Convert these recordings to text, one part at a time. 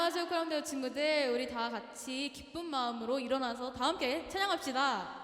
안녕하세요, 크랑대우 친구들. 우리 다 같이 기쁜 마음으로 일어나서 다 함께 찬양합시다.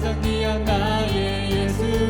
가장 귀한 나의 예수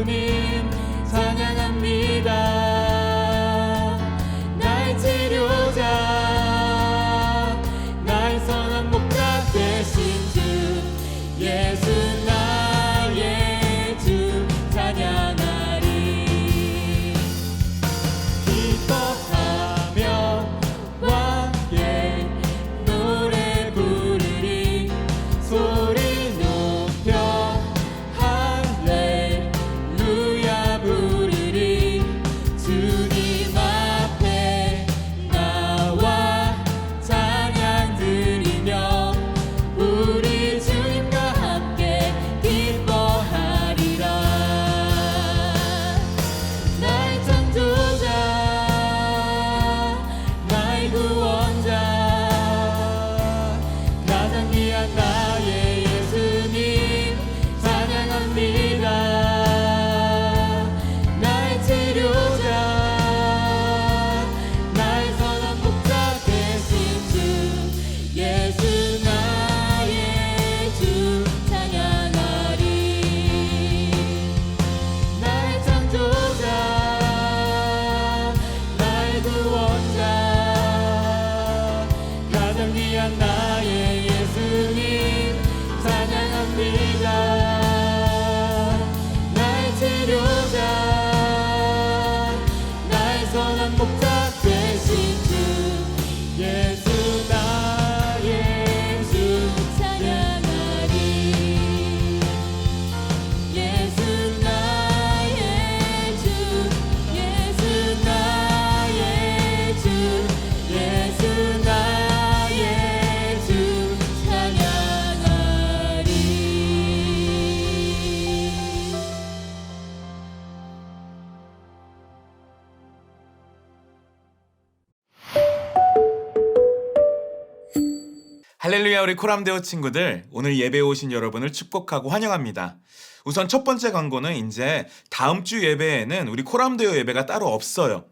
할렐루야 우리 코람데오 친구들, 오늘 예배에 오신 여러분을 축복하고 환영합니다. 우선 첫 번째 광고는 이제 다음 주 예배에는 우리 코람데오 예배가 따로 없어요.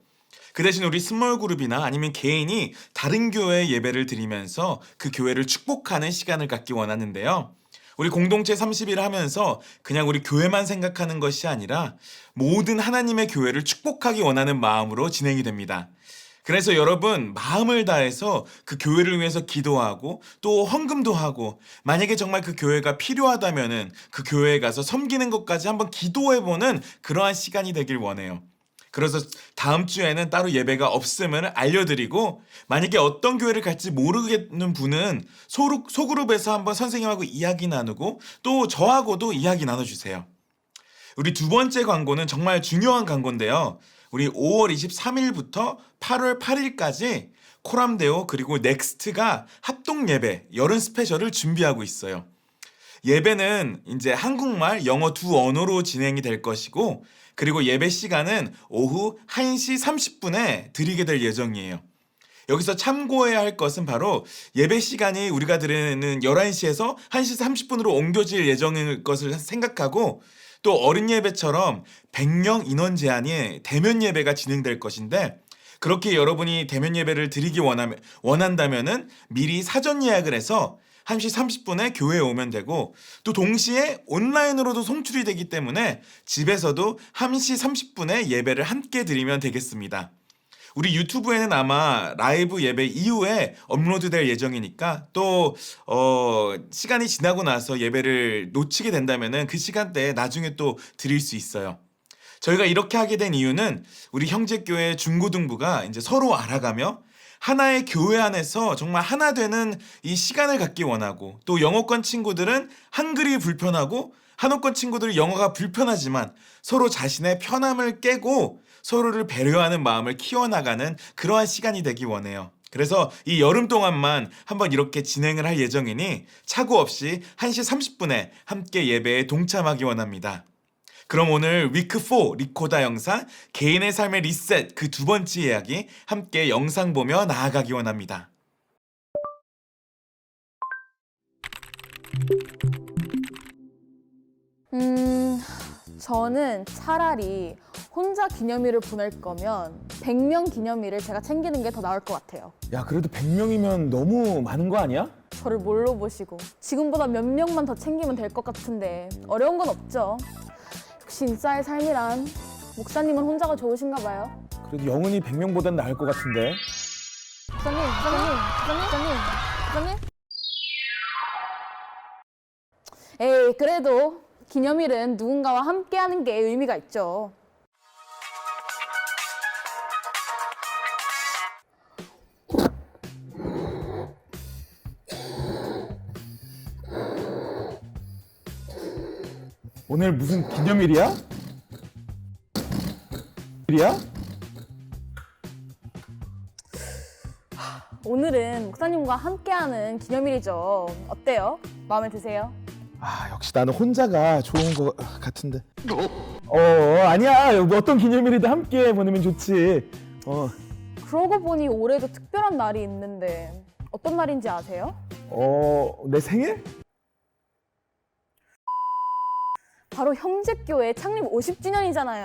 그 대신 우리 스몰 그룹이나 아니면 개인이 다른 교회에 예배를 드리면서 그 교회를 축복하는 시간을 갖기 원하는데요. 우리 공동체 30일 하면서 그냥 우리 교회만 생각하는 것이 아니라 모든 하나님의 교회를 축복하기 원하는 마음으로 진행이 됩니다. 그래서 여러분 마음을 다해서 그 교회를 위해서 기도하고 또 헌금도 하고, 만약에 정말 그 교회가 필요하다면은 그 교회에 가서 섬기는 것까지 한번 기도해보는 그러한 시간이 되길 원해요. 그래서 다음 주에는 따로 예배가 없음을 알려드리고, 만약에 어떤 교회를 갈지 모르겠는 분은 소그룹에서 한번 선생님하고 이야기 나누고 또 저하고도 이야기 나눠주세요. 우리 두 번째 광고는 정말 중요한 광고인데요. 우리 5월 23일부터 8월 8일까지 코람데오 그리고 넥스트가 합동 예배 여름 스페셜을 준비하고 있어요. 예배는 이제 한국말, 영어 두 언어로 진행이 될 것이고, 그리고 예배 시간은 오후 1시 30분에 드리게 될 예정이에요. 여기서 참고해야 할 것은 바로 예배 시간이 우리가 드리는 11시에서 1시 30분으로 옮겨질 예정일 것을 생각하고, 또 어린 예배처럼 100명 인원 제한이 대면 예배가 진행될 것인데, 그렇게 여러분이 대면 예배를 드리기 원한다면은 미리 사전 예약을 해서 1시 30분에 교회에 오면 되고, 또 동시에 온라인으로도 송출이 되기 때문에 집에서도 1시 30분에 예배를 함께 드리면 되겠습니다. 우리 유튜브에는 아마 라이브 예배 이후에 업로드될 예정이니까, 또 시간이 지나고 나서 예배를 놓치게 된다면은 그 시간대에 나중에 또 드릴 수 있어요. 저희가 이렇게 하게 된 이유는 우리 형제교회 중고등부가 이제 서로 알아가며 하나의 교회 안에서 정말 하나 되는 이 시간을 갖기 원하고, 또 영어권 친구들은 한글이 불편하고 한어권 친구들은 영어가 불편하지만 서로 자신의 편함을 깨고 서로를 배려하는 마음을 키워나가는 그러한 시간이 되기 원해요. 그래서 이 여름 동안만 한번 이렇게 진행을 할 예정이니 착오 없이 1시 30분에 함께 예배에 동참하기 원합니다. 그럼 오늘 위크 4 리코다 영상 개인의 삶의 리셋 그 두 번째 이야기 함께 영상 보며 나아가기 원합니다. 저는 차라리 혼자 기념일을 보낼 거면 100명 기념일을 제가 챙기는 게 더 나을 것 같아요. 야, 그래도 100명이면 너무 많은 거 아니야? 저를 뭘로 보시고 지금보다 몇 명만 더 챙기면 될 것 같은데 어려운 건 없죠. 역시 인싸의 삶이란. 목사님은 혼자가 좋으신가 봐요. 그래도 영은이 100명보단 나을 것 같은데. 목사님. 에이, 그래도 기념일은 누군가와 함께하는 게 의미가 있죠. 오늘 무슨 기념일이야? 오늘은 목사님과 함께하는 기념일이죠. 어때요? 마음에 드세요? 아, 역시 나는 혼자가 좋은 거 같은데. 아니야. 어떤 기념일이든 함께 보내면 좋지. 그러고 보니 올해도 특별한 날이 있는데 어떤 날인지 아세요? 내 생일? 바로 형제교회 창립 50주년이잖아요.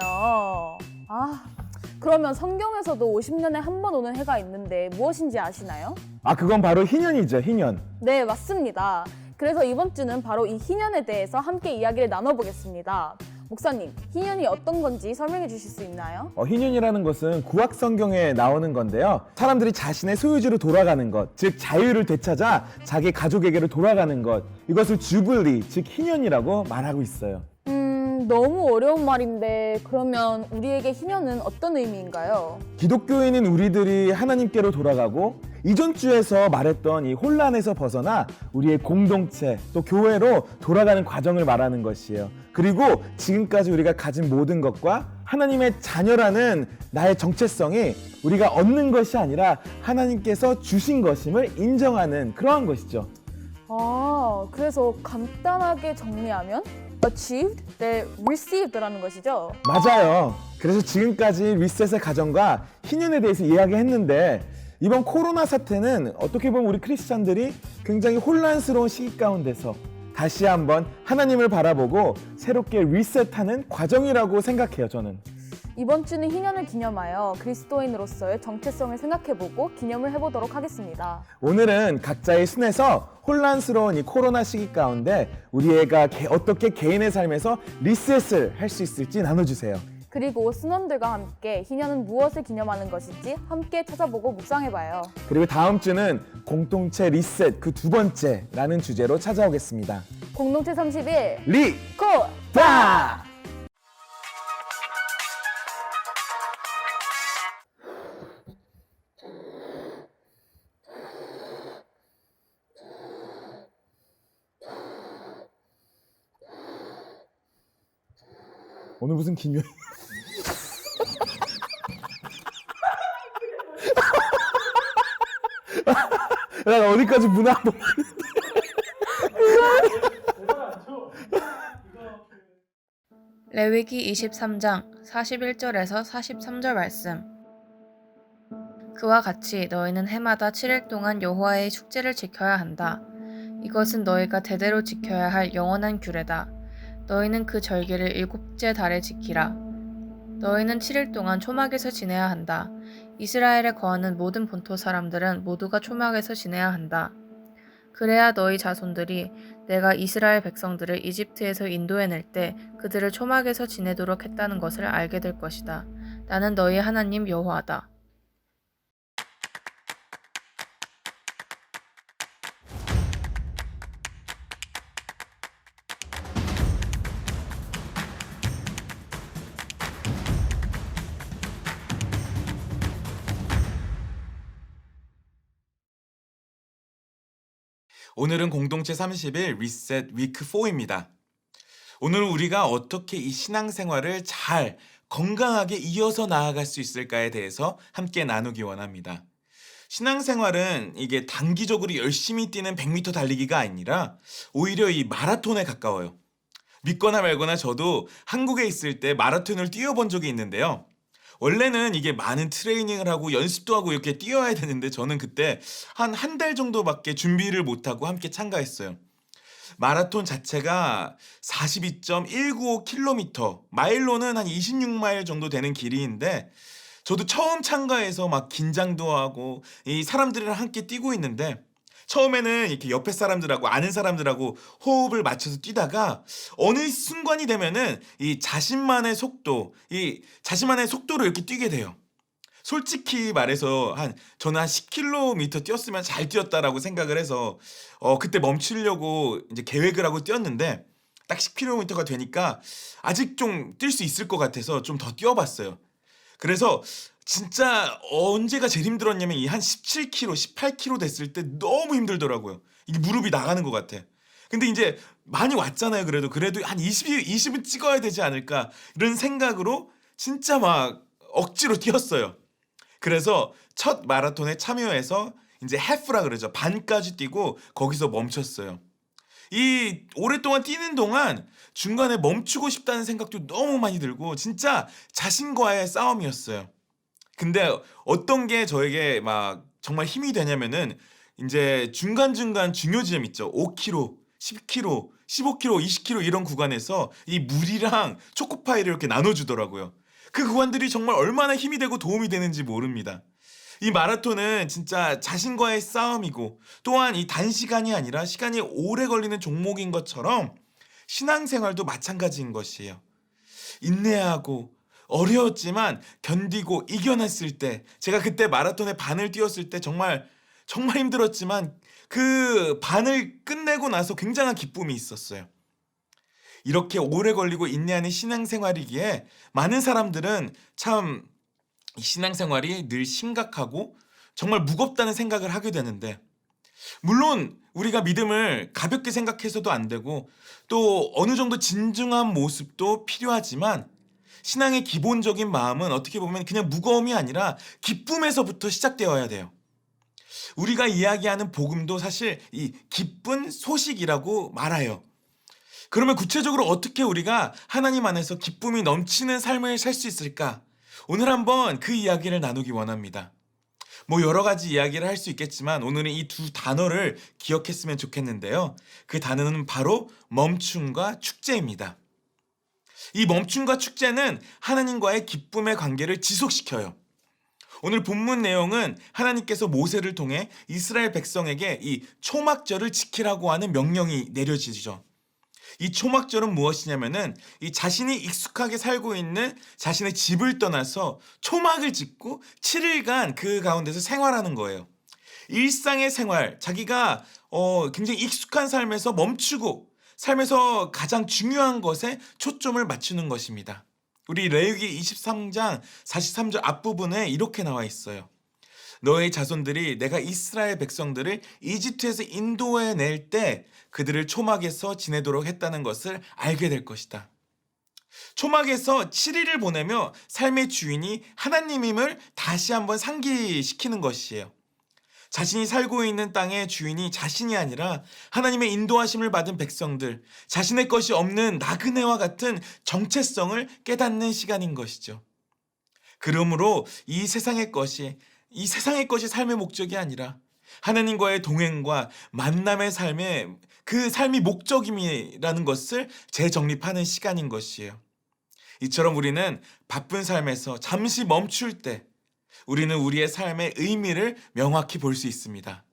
그러면 성경에서도 50년에 한 번 오는 해가 있는데 무엇인지 아시나요? 아, 그건 바로 희년이죠, 희년. 네, 맞습니다. 그래서 이번 주는 바로 이 희년에 대해서 함께 이야기를 나눠보겠습니다. 목사님, 희년이 어떤 건지 설명해 주실 수 있나요? 희년이라는 것은 구약 성경에 나오는 건데요. 사람들이 자신의 소유주로 돌아가는 것, 즉 자유를 되찾아 자기 가족에게로 돌아가는 것, 이것을 주블리, 즉 희년이라고 말하고 있어요. 너무 어려운 말인데 그러면 우리에게 희년은 어떤 의미인가요? 기독교인은 우리들이 하나님께로 돌아가고, 이전 주에서 말했던 이 혼란에서 벗어나 우리의 공동체 또 교회로 돌아가는 과정을 말하는 것이에요. 그리고 지금까지 우리가 가진 모든 것과 하나님의 자녀라는 나의 정체성이 우리가 얻는 것이 아니라 하나님께서 주신 것임을 인정하는 그러한 것이죠. 그래서 간단하게 정리하면 achieved, received라는 것이죠. 맞아요. 그래서 지금까지 리셋의 가정과 희년에 대해서 이야기했는데, 이번 코로나 사태는 어떻게 보면 우리 크리스찬들이 굉장히 혼란스러운 시기 가운데서 다시 한번 하나님을 바라보고 새롭게 리셋하는 과정이라고 생각해요, 저는. 이번 주는 희년을 기념하여 그리스도인으로서의 정체성을 생각해보고 기념을 해보도록 하겠습니다. 오늘은 각자의 순에서 혼란스러운 이 코로나 시기 가운데 우리가 어떻게 개인의 삶에서 리셋을 할 수 있을지 나눠주세요. 그리고 순원들과 함께 희년은 무엇을 기념하는 것인지 함께 찾아보고 묵상해봐요. 그리고 다음 주는 공동체 리셋 그 2번째라는 주제로 찾아오겠습니다. 공동체 31 리코 코! 다! 오늘 무슨 기묘? 난 어디까지 문화 한번 레위기 23장 41절에서 43절 말씀. 그와 같이 너희는 해마다 7일 동안 여호와의 축제를 지켜야 한다. 이것은 너희가 대대로 지켜야 할 영원한 규례다. 너희는 그 절기를 7째 달에 지키라. 너희는 7일 동안 초막에서 지내야 한다. 이스라엘에 거하는 모든 본토 사람들은 모두가 초막에서 지내야 한다. 그래야 너희 자손들이 내가 이스라엘 백성들을 이집트에서 인도해낼 때 그들을 초막에서 지내도록 했다는 것을 알게 될 것이다. 나는 너희 하나님 여호와다. 오늘은 공동체 30일 리셋 위크 4입니다. 오늘 우리가 어떻게 이 신앙생활을 잘 건강하게 이어서 나아갈 수 있을까에 대해서 함께 나누기 원합니다. 신앙생활은 이게 단기적으로 열심히 뛰는 100m 달리기가 아니라 오히려 이 마라톤에 가까워요. 믿거나 말거나 저도 한국에 있을 때 마라톤을 뛰어본 적이 있는데요. 원래는 이게 많은 트레이닝을 하고 연습도 하고 이렇게 뛰어야 되는데 저는 그때 한 달 정도밖에 준비를 못하고 함께 참가했어요. 마라톤 자체가 42.195km, 마일로는 한 26마일 정도 되는 길이인데 저도 처음 참가해서 막 긴장도 하고 이 사람들이랑 함께 뛰고 있는데 처음에는 이렇게 옆에 사람들하고 아는 사람들하고 호흡을 맞춰서 뛰다가 어느 순간이 되면은 이 자신만의 속도로 이렇게 뛰게 돼요. 솔직히 말해서 저는 한 10km 뛰었으면 잘 뛰었다라고 생각을 해서 그때 멈추려고 이제 계획을 하고 뛰었는데 딱 10km가 되니까 아직 좀 뛸 수 있을 것 같아서 좀 더 뛰어봤어요. 그래서 진짜 언제가 제일 힘들었냐면 이 한 17km, 18km 됐을 때 너무 힘들더라고요. 이게 무릎이 나가는 것 같아. 근데 이제 많이 왔잖아요. 그래도 한 20은 찍어야 되지 않을까 이런 생각으로 진짜 막 억지로 뛰었어요. 그래서 첫 마라톤에 참여해서 이제 해프라 그러죠. 반까지 뛰고 거기서 멈췄어요. 이 오랫동안 뛰는 동안 중간에 멈추고 싶다는 생각도 너무 많이 들고 진짜 자신과의 싸움이었어요. 근데 어떤 게 저에게 막 정말 힘이 되냐면은 이제 중간중간 중요 지점 있죠. 5km, 10km, 15km, 20km 이런 구간에서 이 물이랑 초코파이를 이렇게 나눠주더라고요. 그 구간들이 정말 얼마나 힘이 되고 도움이 되는지 모릅니다. 이 마라톤은 진짜 자신과의 싸움이고 또한 이 단시간이 아니라 시간이 오래 걸리는 종목인 것처럼 신앙생활도 마찬가지인 것이에요. 인내하고 어려웠지만 견디고 이겨냈을 때 제가 그때 마라톤의 반을 뛰었을 때 정말 힘들었지만 그 반을 끝내고 나서 굉장한 기쁨이 있었어요. 이렇게 오래 걸리고 인내하는 신앙생활이기에 많은 사람들은 참 이 신앙생활이 늘 심각하고 정말 무겁다는 생각을 하게 되는데 물론 우리가 믿음을 가볍게 생각해서도 안 되고 또 어느 정도 진중한 모습도 필요하지만 신앙의 기본적인 마음은 어떻게 보면 그냥 무거움이 아니라 기쁨에서부터 시작되어야 돼요. 우리가 이야기하는 복음도 사실 이 기쁜 소식이라고 말해요. 그러면 구체적으로 어떻게 우리가 하나님 안에서 기쁨이 넘치는 삶을 살 수 있을까? 오늘 한번 그 이야기를 나누기 원합니다. 뭐 여러 가지 이야기를 할 수 있겠지만 오늘은 이 두 단어를 기억했으면 좋겠는데요. 그 단어는 바로 멈춤과 축제입니다. 이 멈춤과 축제는 하나님과의 기쁨의 관계를 지속시켜요. 오늘 본문 내용은 하나님께서 모세를 통해 이스라엘 백성에게 이 초막절을 지키라고 하는 명령이 내려지죠. 이 초막절은 무엇이냐면은 이 자신이 익숙하게 살고 있는 자신의 집을 떠나서 초막을 짓고 7일간 그 가운데서 생활하는 거예요. 일상의 생활, 자기가 굉장히 익숙한 삶에서 멈추고 삶에서 가장 중요한 것에 초점을 맞추는 것입니다. 우리 레위기 23장 43절 앞부분에 이렇게 나와 있어요. 너의 자손들이 내가 이스라엘 백성들을 이집트에서 인도해 낼 때 그들을 초막에서 지내도록 했다는 것을 알게 될 것이다. 초막에서 7일을 보내며 삶의 주인이 하나님임을 다시 한번 상기시키는 것이에요. 자신이 살고 있는 땅의 주인이 자신이 아니라 하나님의 인도하심을 받은 백성들, 자신의 것이 없는 나그네와 같은 정체성을 깨닫는 시간인 것이죠. 그러므로 이 세상의 것이 삶의 목적이 아니라 하나님과의 동행과 만남의 삶의 그 삶이 목적임이라는 것을 재정립하는 시간인 것이에요. 이처럼 우리는 바쁜 삶에서 잠시 멈출 때 우리는 우리의 삶의 의미를 명확히 볼 수 있습니다.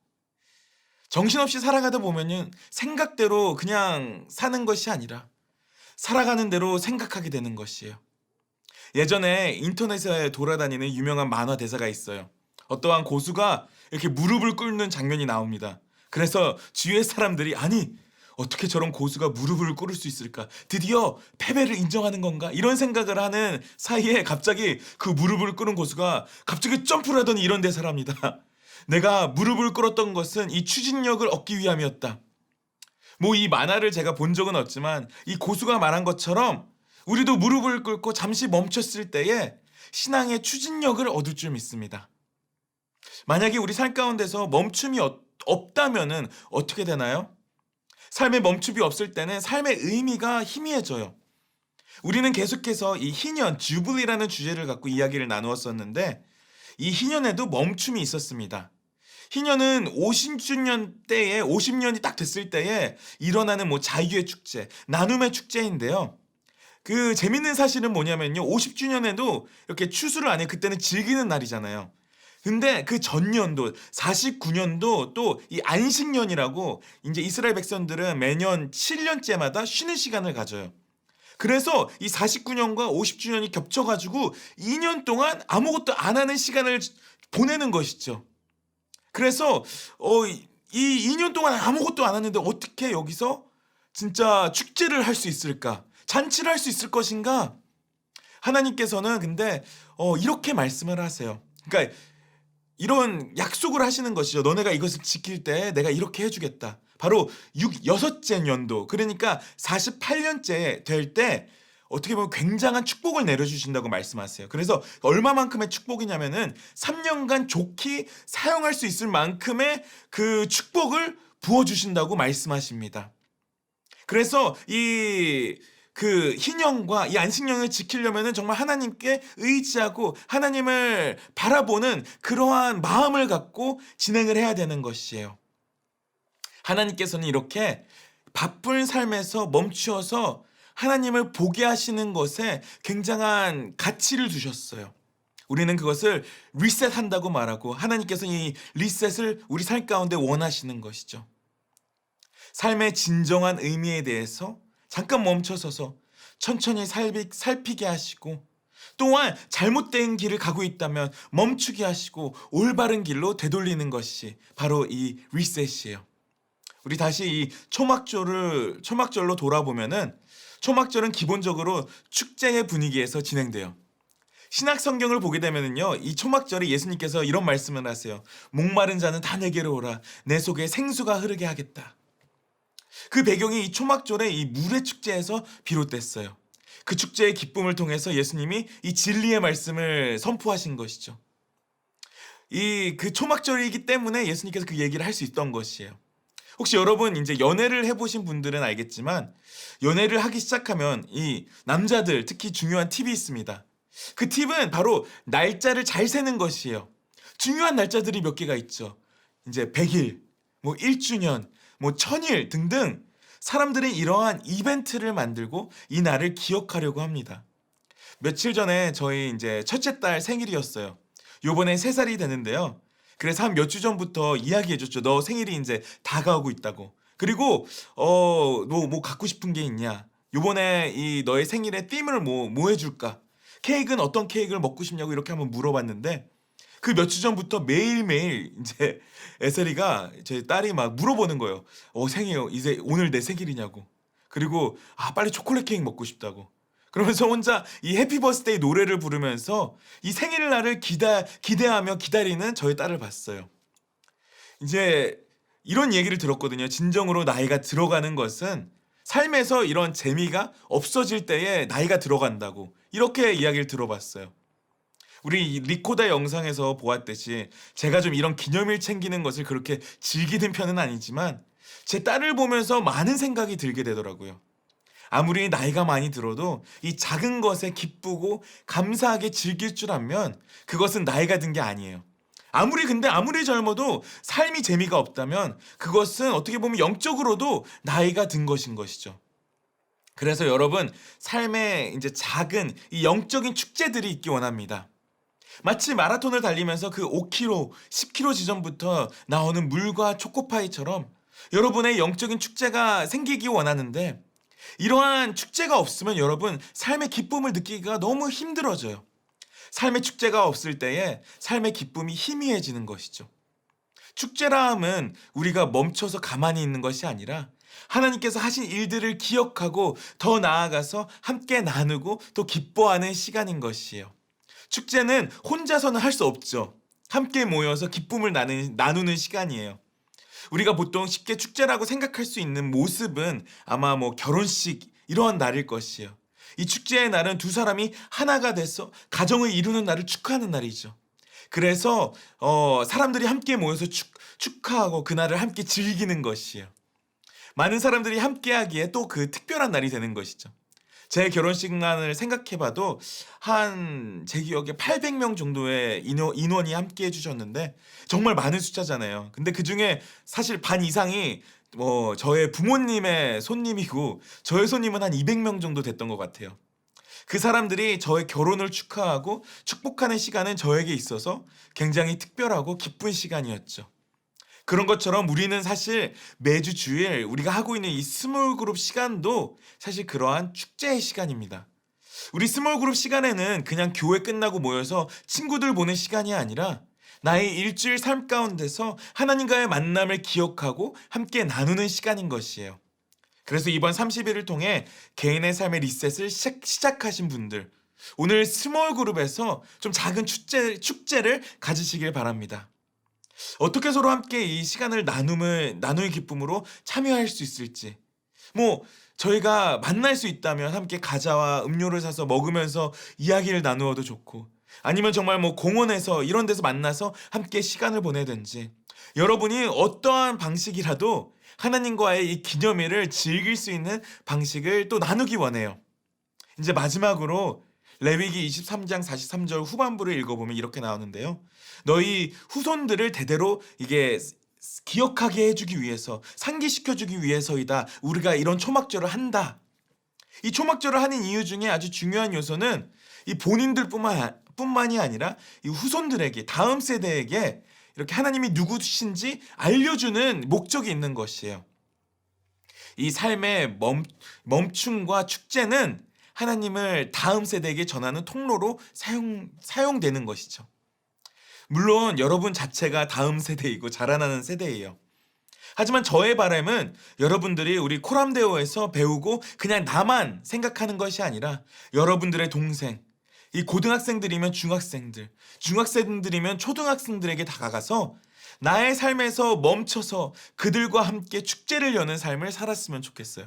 정신없이 살아가다 보면은 생각대로 그냥 사는 것이 아니라 살아가는 대로 생각하게 되는 것이에요. 예전에 인터넷에 돌아다니는 유명한 만화 대사가 있어요. 어떠한 고수가 이렇게 무릎을 꿇는 장면이 나옵니다. 그래서 주위의 사람들이 아니 어떻게 저런 고수가 무릎을 꿇을 수 있을까? 드디어 패배를 인정하는 건가? 이런 생각을 하는 사이에 갑자기 그 무릎을 꿇은 고수가 갑자기 점프를 하더니 이런 대사를 합니다. 내가 무릎을 꿇었던 것은 이 추진력을 얻기 위함이었다. 뭐 이 만화를 제가 본 적은 없지만 이 고수가 말한 것처럼 우리도 무릎을 꿇고 잠시 멈췄을 때에 신앙의 추진력을 얻을 줄 믿습니다. 만약에 우리 삶 가운데서 멈춤이 없다면은 어떻게 되나요? 삶의 멈춤이 없을 때는 삶의 의미가 희미해져요. 우리는 계속해서 이 희년, 주블리라는 주제를 갖고 이야기를 나누었었는데 이 희년에도 멈춤이 있었습니다. 희년은 50주년 때에 50년이 딱 됐을 때에 일어나는 뭐 자유의 축제, 나눔의 축제인데요. 그 재밌는 사실은 뭐냐면요. 50주년에도 이렇게 추수를 안 해요. 그때는 즐기는 날이잖아요. 근데 그 전년도 49년도 또 이 안식년이라고 이제 이스라엘 백성들은 매년 7년째마다 쉬는 시간을 가져요. 그래서 이 49년과 50주년이 겹쳐가지고 2년 동안 아무것도 안 하는 시간을 보내는 것이죠. 그래서 이 2년 동안 아무것도 안 하는데 어떻게 여기서 진짜 축제를 할 수 있을까? 잔치를 할 수 있을 것인가? 하나님께서는 근데 이렇게 말씀을 하세요. 그러니까 이런 약속을 하시는 것이죠. 너네가 이것을 지킬 때 내가 이렇게 해주겠다. 바로 6째 년도, 그러니까 48년째 될 때 어떻게 보면 굉장한 축복을 내려주신다고 말씀하세요. 그래서 얼마만큼의 축복이냐면은 3년간 좋게 사용할 수 있을 만큼의 그 축복을 부어주신다고 말씀하십니다. 그래서 그 희년과 이 안식년을 지키려면은 정말 하나님께 의지하고 하나님을 바라보는 그러한 마음을 갖고 진행을 해야 되는 것이에요. 하나님께서는 이렇게 바쁜 삶에서 멈추어서 하나님을 보게 하시는 것에 굉장한 가치를 두셨어요. 우리는 그것을 리셋한다고 말하고 하나님께서는 이 리셋을 우리 삶 가운데 원하시는 것이죠. 삶의 진정한 의미에 대해서 잠깐 멈춰서서 천천히 살피게 하시고 또한 잘못된 길을 가고 있다면 멈추게 하시고 올바른 길로 되돌리는 것이 바로 이 리셋이에요. 우리 다시 이 초막절로 돌아보면은 초막절은 기본적으로 축제의 분위기에서 진행돼요. 신약 성경을 보게 되면은요, 이 초막절에 예수님께서 이런 말씀을 하세요. 목마른 자는 다 내게로 오라. 내 속에 생수가 흐르게 하겠다. 그 배경이 이 초막절의 이 물의 축제에서 비롯됐어요. 그 축제의 기쁨을 통해서 예수님이 이 진리의 말씀을 선포하신 것이죠. 그 초막절이기 때문에 예수님께서 그 얘기를 할 수 있던 것이에요. 혹시 여러분 이제 연애를 해보신 분들은 알겠지만 연애를 하기 시작하면 이 남자들 특히 중요한 팁이 있습니다. 그 팁은 바로 날짜를 잘 세는 것이에요. 중요한 날짜들이 몇 개가 있죠. 이제 100일, 뭐 1주년, 뭐 1000일 등등 사람들은 이러한 이벤트를 만들고 이 날을 기억하려고 합니다. 며칠 전에 저희 이제 첫째 딸 생일이었어요. 요번에 3살이 되는데요. 그래서 한 몇 주 전부터 이야기해줬죠. 너 생일이 이제 다가오고 있다고. 그리고 너 뭐 갖고 싶은 게 있냐? 요번에 이 너의 생일에 띠을 뭐 해줄까? 케이크는 어떤 케이크를 먹고 싶냐고 이렇게 한번 물어봤는데 그 몇 주 전부터 매일매일 이제 애슬이가 제 딸이 막 물어보는 거예요. 생일 이제 오늘 내 생일이냐고. 그리고 빨리 초콜릿 케이크 먹고 싶다고. 그러면서 혼자 이 해피 버스데이 노래를 부르면서 이 생일날을 기대하며 기다리는 저희 딸을 봤어요. 이제 이런 얘기를 들었거든요. 진정으로 나이가 들어가는 것은 삶에서 이런 재미가 없어질 때에 나이가 들어간다고. 이렇게 이야기를 들어봤어요. 우리 리코다 영상에서 보았듯이 제가 좀 이런 기념일 챙기는 것을 그렇게 즐기는 편은 아니지만 제 딸을 보면서 많은 생각이 들게 되더라고요. 아무리 나이가 많이 들어도 이 작은 것에 기쁘고 감사하게 즐길 줄 알면 그것은 나이가 든 게 아니에요. 아무리 젊어도 삶이 재미가 없다면 그것은 어떻게 보면 영적으로도 나이가 든 것인 것이죠. 그래서 여러분 삶에 이제 작은 이 영적인 축제들이 있기 원합니다. 마치 마라톤을 달리면서 그 5km, 10km 지점부터 나오는 물과 초코파이처럼 여러분의 영적인 축제가 생기기 원하는데 이러한 축제가 없으면 여러분 삶의 기쁨을 느끼기가 너무 힘들어져요. 삶의 축제가 없을 때에 삶의 기쁨이 희미해지는 것이죠. 축제라 함은 우리가 멈춰서 가만히 있는 것이 아니라 하나님께서 하신 일들을 기억하고 더 나아가서 함께 나누고 또 기뻐하는 시간인 것이에요. 축제는 혼자서는 할 수 없죠. 함께 모여서 기쁨을 나누는 시간이에요. 우리가 보통 쉽게 축제라고 생각할 수 있는 모습은 아마 뭐 결혼식 이러한 날일 것이에요. 이 축제의 날은 두 사람이 하나가 돼서 가정을 이루는 날을 축하하는 날이죠. 그래서 사람들이 함께 모여서 축하하고 그날을 함께 즐기는 것이에요. 많은 사람들이 함께하기에 또 그 특별한 날이 되는 것이죠. 제 결혼식만을 생각해봐도 제 기억에 800명 정도의 인원이 함께 해주셨는데 정말 많은 숫자잖아요. 근데 그 중에 사실 반 이상이 저의 부모님의 손님이고 저의 손님은 한 200명 정도 됐던 것 같아요. 그 사람들이 저의 결혼을 축하하고 축복하는 시간은 저에게 있어서 굉장히 특별하고 기쁜 시간이었죠. 그런 것처럼 우리는 사실 매주 주일 우리가 하고 있는 이 스몰 그룹 시간도 사실 그러한 축제의 시간입니다. 우리 스몰 그룹 시간에는 그냥 교회 끝나고 모여서 친구들 보는 시간이 아니라 나의 일주일 삶 가운데서 하나님과의 만남을 기억하고 함께 나누는 시간인 것이에요. 그래서 이번 30일을 통해 개인의 삶의 리셋을 시작하신 분들, 오늘 스몰 그룹에서 좀 작은 축제를 가지시길 바랍니다. 어떻게 서로 함께 이 시간을 나누의 기쁨으로 참여할 수 있을지. 저희가 만날 수 있다면 함께 과자와 음료를 사서 먹으면서 이야기를 나누어도 좋고, 아니면 정말 공원에서 이런 데서 만나서 함께 시간을 보내든지, 여러분이 어떠한 방식이라도 하나님과의 이 기념일을 즐길 수 있는 방식을 또 나누기 원해요. 이제 마지막으로 레위기 23장 43절 후반부를 읽어보면 이렇게 나오는데요. 너희 후손들을 대대로 이게 기억하게 해주기 위해서, 상기시켜주기 위해서이다. 우리가 이런 초막절을 한다. 이 초막절을 하는 이유 중에 아주 중요한 요소는 이 본인들뿐만이 아니라 이 후손들에게, 다음 세대에게 이렇게 하나님이 누구신지 알려주는 목적이 있는 것이에요. 이 삶의 멈춤과 축제는 하나님을 다음 세대에게 전하는 통로로 사용되는 것이죠. 물론 여러분 자체가 다음 세대이고 자라나는 세대예요. 하지만 저의 바람은 여러분들이 우리 코람데오에서 배우고 그냥 나만 생각하는 것이 아니라 여러분들의 동생, 이 고등학생들이면 중학생들, 중학생들이면 초등학생들에게 다가가서 나의 삶에서 멈춰서 그들과 함께 축제를 여는 삶을 살았으면 좋겠어요.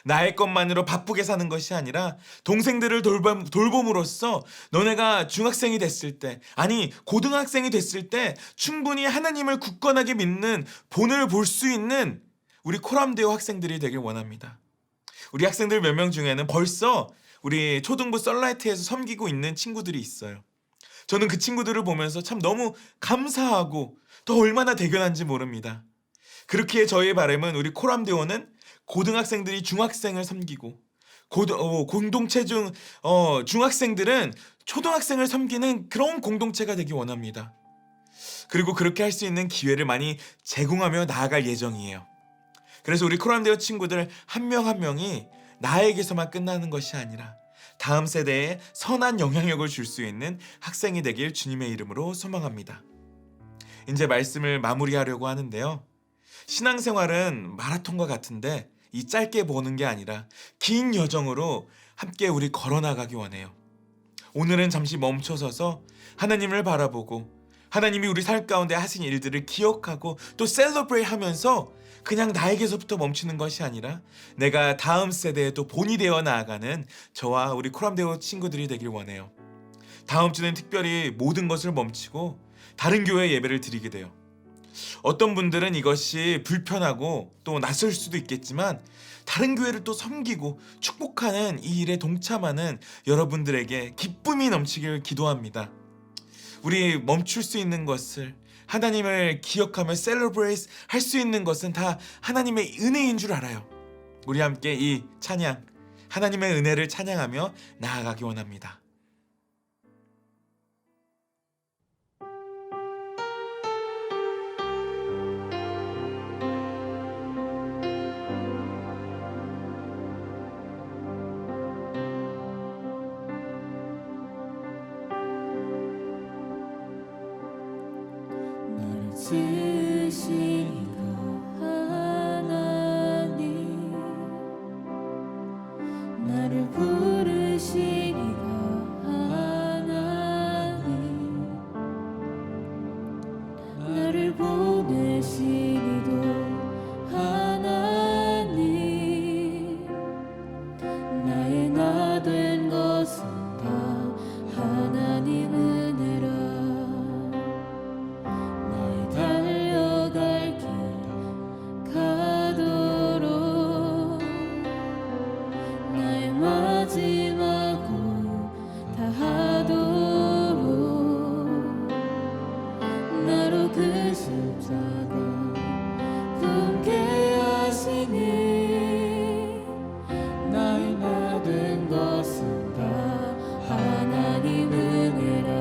나의 것만으로 바쁘게 사는 것이 아니라 동생들을 돌봄으로써 너네가 중학생이 됐을 때, 아니 고등학생이 됐을 때 충분히 하나님을 굳건하게 믿는 본을 볼 수 있는 우리 코람데오 학생들이 되길 원합니다. 우리 학생들 몇 명 중에는 벌써 우리 초등부 썰라이트에서 섬기고 있는 친구들이 있어요. 저는 그 친구들을 보면서 참 너무 감사하고 더 얼마나 대견한지 모릅니다. 그렇기에 저희의 바람은 우리 코람대원은 고등학생들이 중학생을 섬기고 공동체 중 중학생들은 초등학생을 섬기는 그런 공동체가 되기 원합니다. 그리고 그렇게 할 수 있는 기회를 많이 제공하며 나아갈 예정이에요. 그래서 우리 코람대어 친구들 한 명 한 명이 나에게서만 끝나는 것이 아니라 다음 세대에 선한 영향력을 줄 수 있는 학생이 되길 주님의 이름으로 소망합니다. 이제 말씀을 마무리하려고 하는데요. 신앙생활은 마라톤과 같은데 이 짧게 보는 게 아니라 긴 여정으로 함께 우리 걸어나가기 원해요. 오늘은 잠시 멈춰서서 하나님을 바라보고 하나님이 우리 삶 가운데 하신 일들을 기억하고 또 셀러브레이트 하면서 그냥 나에게서부터 멈추는 것이 아니라 내가 다음 세대에 또 본이 되어 나아가는 저와 우리 코람데오 친구들이 되길 원해요. 다음 주는 특별히 모든 것을 멈추고 다른 교회 예배를 드리게 돼요. 어떤 분들은 이것이 불편하고 또 낯설 수도 있겠지만 다른 교회를 또 섬기고 축복하는 이 일에 동참하는 여러분들에게 기쁨이 넘치길 기도합니다. 우리 멈출 수 있는 것을 하나님을 기억하며 셀러브레이트 할 수 있는 것은 다 하나님의 은혜인 줄 알아요. 우리 함께 이 찬양, 하나님의 은혜를 찬양하며 나아가기 원합니다. 지으시니가 하나님 나를 부르시니가 하나님 나를 보내시니도 하나님 나의 나 된 것은 다 하나님 은혜라 달려갈 길 가도록 나의 마지막으로 다하도록 나로 그 십자가 품게 하시니 나의 나 된 것은 다 하나님 은혜라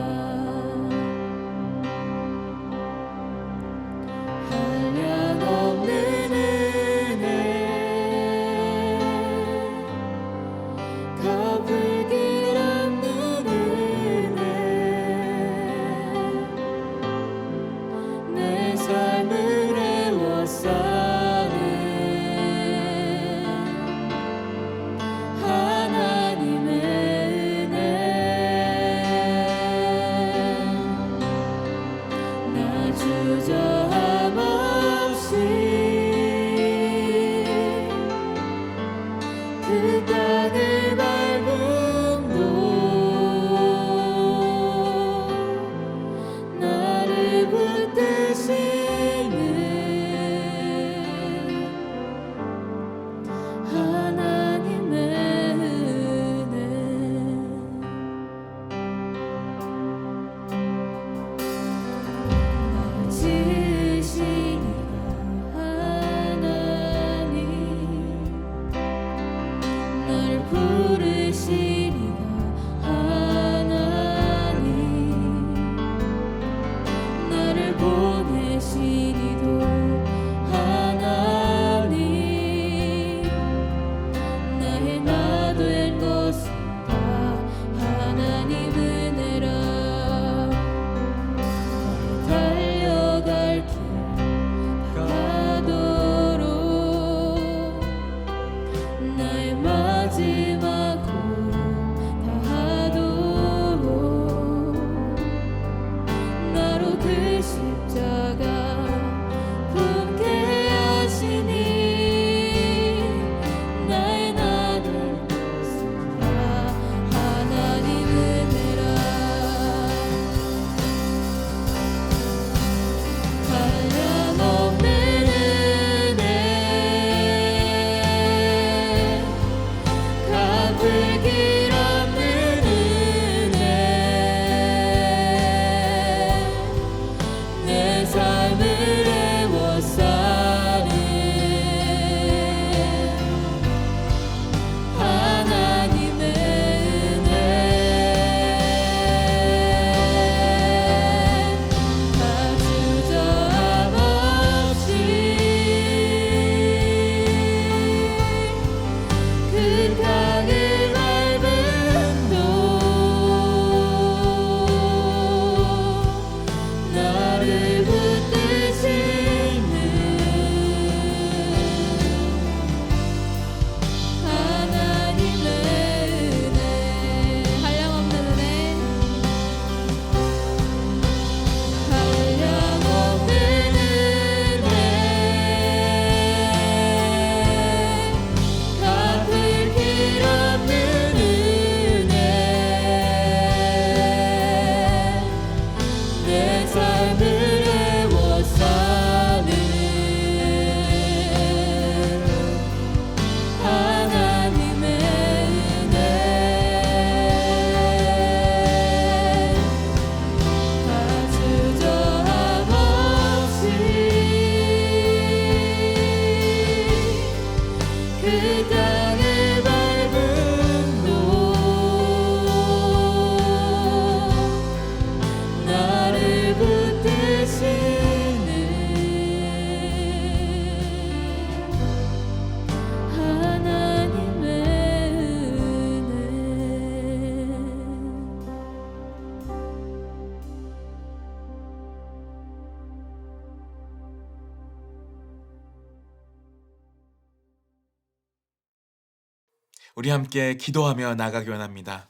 우리 함께 기도하며 나가기 원합니다.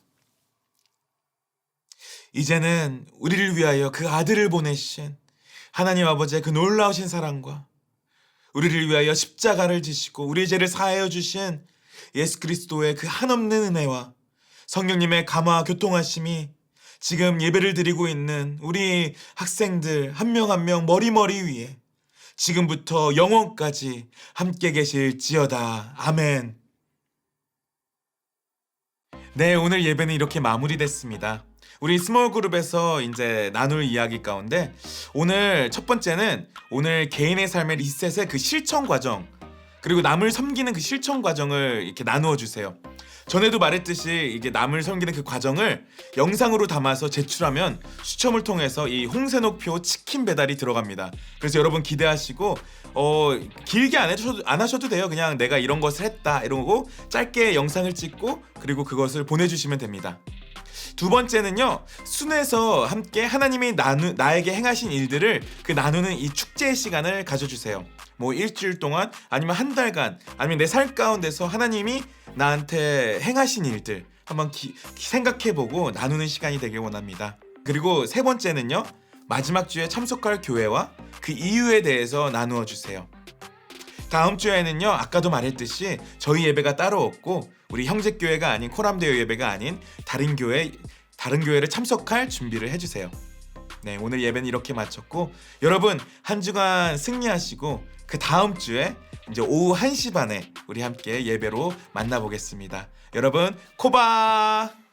이제는 우리를 위하여 그 아들을 보내신 하나님 아버지의 그 놀라우신 사랑과 우리를 위하여 십자가를 지시고 우리의 죄를 사하여 주신 예수 그리스도의 그 한없는 은혜와 성령님의 감화 교통하심이 지금 예배를 드리고 있는 우리 학생들 한 명 한 명 머리머리 위에 지금부터 영원까지 함께 계실지어다. 아멘. 네, 오늘 예배는 이렇게 마무리됐습니다. 우리 스몰 그룹에서 이제 나눌 이야기 가운데 오늘 첫 번째는 오늘 개인의 삶의 리셋의 그 실천 과정, 그리고 남을 섬기는 그 실천 과정을 이렇게 나누어 주세요. 전에도 말했듯이 이게 남을 섬기는 그 과정을 영상으로 담아서 제출하면 추첨을 통해서 이 홍세녹표 치킨 배달이 들어갑니다. 그래서 여러분 기대하시고 길게 안 하셔도 돼요. 그냥 내가 이런 것을 했다 이러고 짧게 영상을 찍고 그리고 그것을 보내주시면 됩니다. 두 번째는요, 순에서 함께 하나님이 나에게 행하신 일들을 그 나누는 이 축제의 시간을 가져주세요. 뭐 일주일 동안 아니면 한 달간 아니면 내 삶 가운데서 하나님이 나한테 행하신 일들 한번 생각해보고 나누는 시간이 되길 원합니다. 그리고 세 번째는요, 마지막 주에 참석할 교회와 그 이유에 대해서 나누어 주세요. 다음 주에는요, 아까도 말했듯이 저희 예배가 따로 없고 우리 형제교회가 아닌 코람데오 예배가 아닌 다른 교회를 참석할 준비를 해주세요. 네, 오늘 예배는 이렇게 마쳤고 여러분 한 주간 승리하시고 그 다음 주에 이제 오후 1시 반에 우리 함께 예배로 만나보겠습니다. 여러분 코바!